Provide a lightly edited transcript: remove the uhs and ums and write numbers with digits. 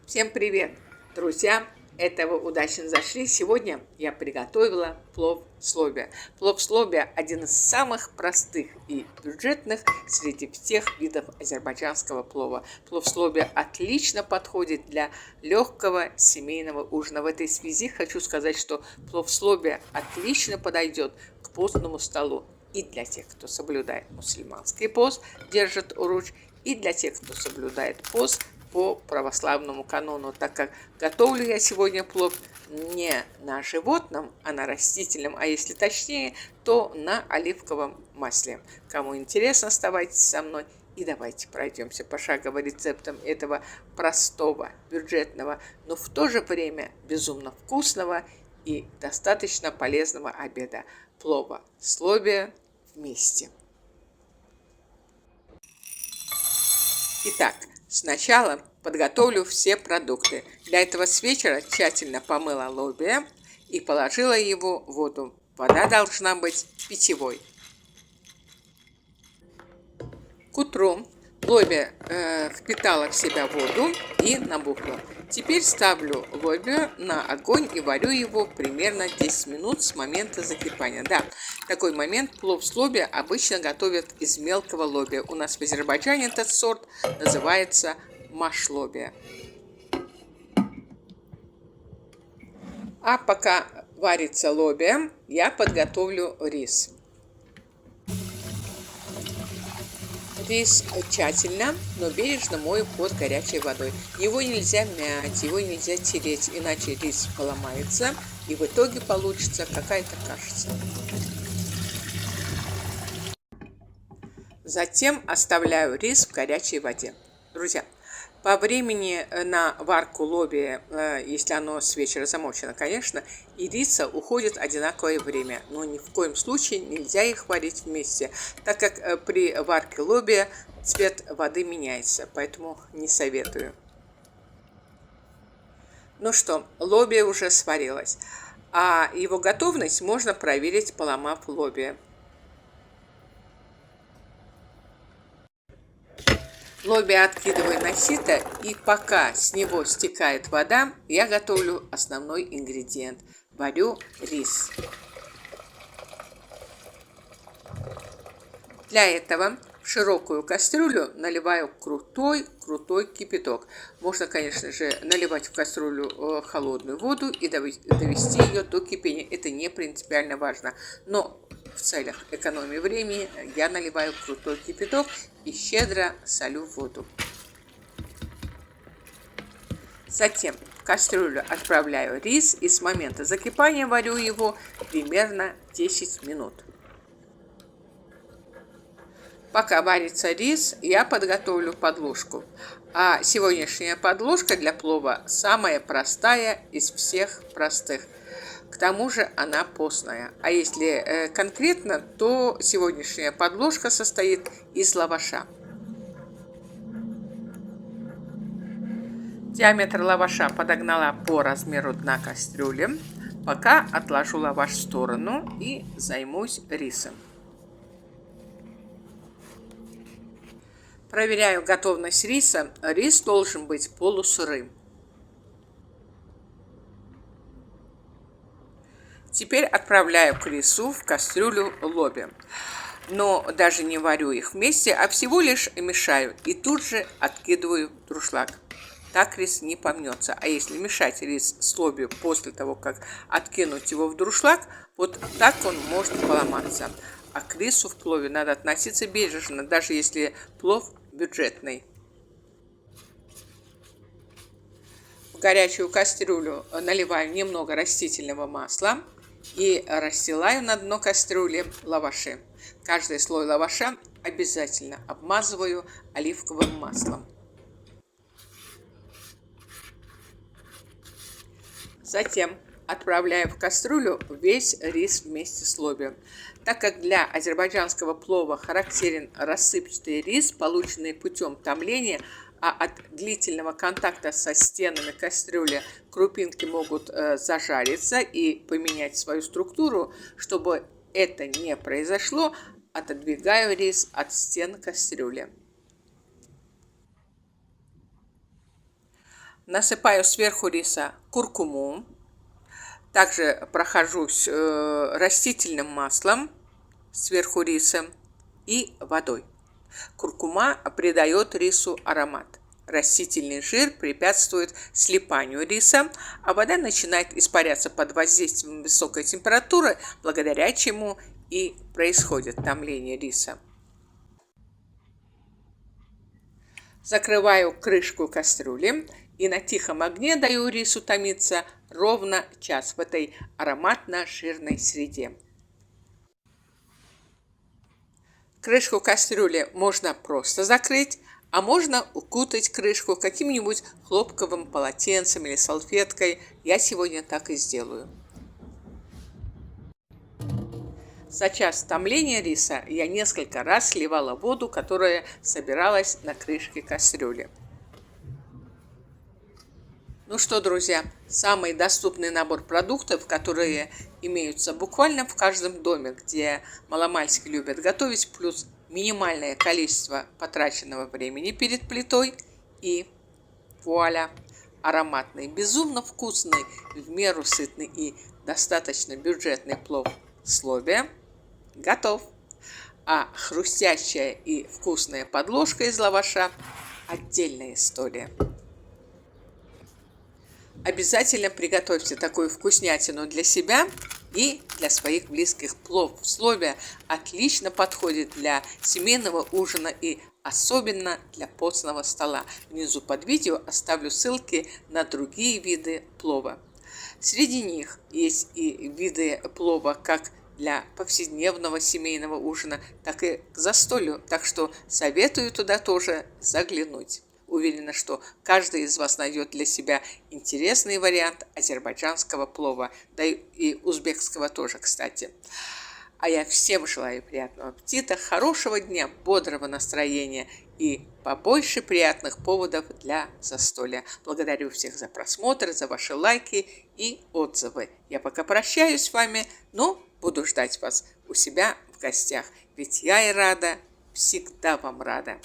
Всем привет, друзья! Это вы удачно зашли. Сегодня я приготовила плов с лобиа. Плов с лобиа – один из самых простых и бюджетных среди всех видов азербайджанского плова. Плов с лобиа отлично подходит для легкого семейного ужина. В этой связи хочу сказать, что плов с лобиа отлично подойдет к постному столу и для тех, кто соблюдает мусульманский пост, держит уруч, и для тех, кто соблюдает пост по православному канону, так как готовлю я сегодня плов не на животном, а на растительном, а если точнее, то на оливковом масле. Кому интересно, оставайтесь со мной и давайте пройдемся пошагово рецептам этого простого, бюджетного, но в то же время безумно вкусного и достаточно полезного обеда – плова с лобиа вместе. Итак, сначала подготовлю все продукты. Для этого с вечера тщательно помыла лобиа и положила его в воду. Вода должна быть питьевой. К утру лобиа впитала в себя воду и набухла. Теперь ставлю лобиа на огонь и варю его примерно 10 минут с момента закипания. Да, в такой момент плов с лобиа обычно готовят из мелкого лобиа. У нас в Азербайджане этот сорт называется маш лобиа. А пока варится лобиа, я подготовлю рис. Рис тщательно, но бережно мою под горячей водой. Его нельзя мять, его нельзя тереть, иначе рис поломается, и в итоге получится какая-то кашица. Затем оставляю рис в горячей воде. Друзья, по времени на варку лобиа, если оно с вечера замочено, конечно, и риса уходит одинаковое время, но ни в коем случае нельзя их варить вместе, так как при варке лобиа цвет воды меняется, поэтому не советую. Ну что, лобиа уже сварилось, а его готовность можно проверить, поломав лобиа. Лобиа откидываю на сито, и пока с него стекает вода, я готовлю основной ингредиент. Варю рис. Для этого в широкую кастрюлю наливаю крутой кипяток. Можно, конечно же, наливать в кастрюлю холодную воду и довести ее до кипения. Это не принципиально важно. Но в целях экономии времени я наливаю крутой кипяток и щедро солю воду. Затем в кастрюлю отправляю рис и с момента закипания варю его примерно 10 минут. Пока варится рис, я подготовлю подложку. А сегодняшняя подложка для плова самая простая из всех простых. К тому же она постная. А если конкретно, то сегодняшняя подложка состоит из лаваша. Диаметр лаваша подогнала по размеру дна кастрюли. Пока отложу лаваш в сторону и займусь рисом. Проверяю готовность риса. Рис должен быть полусырым. Теперь отправляю к рису в кастрюлю лобиа. Но даже не варю их вместе, а всего лишь мешаю и тут же откидываю в дуршлаг. Так рис не помнется. А если мешать рис с лобиа после того, как откинуть его в дуршлаг, вот так он может поломаться. А к рису в плове надо относиться бережно, даже если плов бюджетный. В горячую кастрюлю наливаю немного растительного масла и расстилаю на дно кастрюли лаваши. Каждый слой лаваша обязательно обмазываю оливковым маслом. Затем отправляю в кастрюлю весь рис вместе с лобиа. Так как для азербайджанского плова характерен рассыпчатый рис, полученный путем томления, а от длительного контакта со стенами кастрюли крупинки могут зажариться и поменять свою структуру, чтобы это не произошло, отодвигаю рис от стен кастрюли. Насыпаю сверху риса куркуму. Также прохожусь растительным маслом сверху риса и водой. Куркума придает рису аромат. Растительный жир препятствует слипанию риса, а вода начинает испаряться под воздействием высокой температуры, благодаря чему и происходит томление риса. Закрываю крышку кастрюли и на тихом огне даю рису томиться ровно час в этой ароматно-жирной среде. Крышку кастрюли можно просто закрыть, а можно укутать крышку каким-нибудь хлопковым полотенцем или салфеткой. Я сегодня так и сделаю. За час томления риса я несколько раз сливала воду, которая собиралась на крышке кастрюли. Ну что, друзья, самый доступный набор продуктов, которые имеются буквально в каждом доме, где маломальски любят готовить, плюс минимальное количество потраченного времени перед плитой, и вуаля! Ароматный, безумно вкусный, в меру сытный и достаточно бюджетный плов «Словия» готов. А хрустящая и вкусная подложка из лаваша – отдельная история. Обязательно приготовьте такую вкуснятину для себя и для своих близких. Плов «Словия» отлично подходит для семейного ужина и особенно для постного стола. Внизу под видео оставлю ссылки на другие виды плова. Среди них есть и виды плова как для повседневного семейного ужина, так и к застолью. Так что советую туда тоже заглянуть. Уверена, что каждый из вас найдет для себя интересный вариант азербайджанского плова, да и узбекского тоже, кстати. А я всем желаю приятного аппетита, хорошего дня, бодрого настроения и побольше приятных поводов для застолья. Благодарю всех за просмотр, за ваши лайки и отзывы. Я пока прощаюсь с вами, но буду ждать вас у себя в гостях, ведь я и рада, всегда вам рада.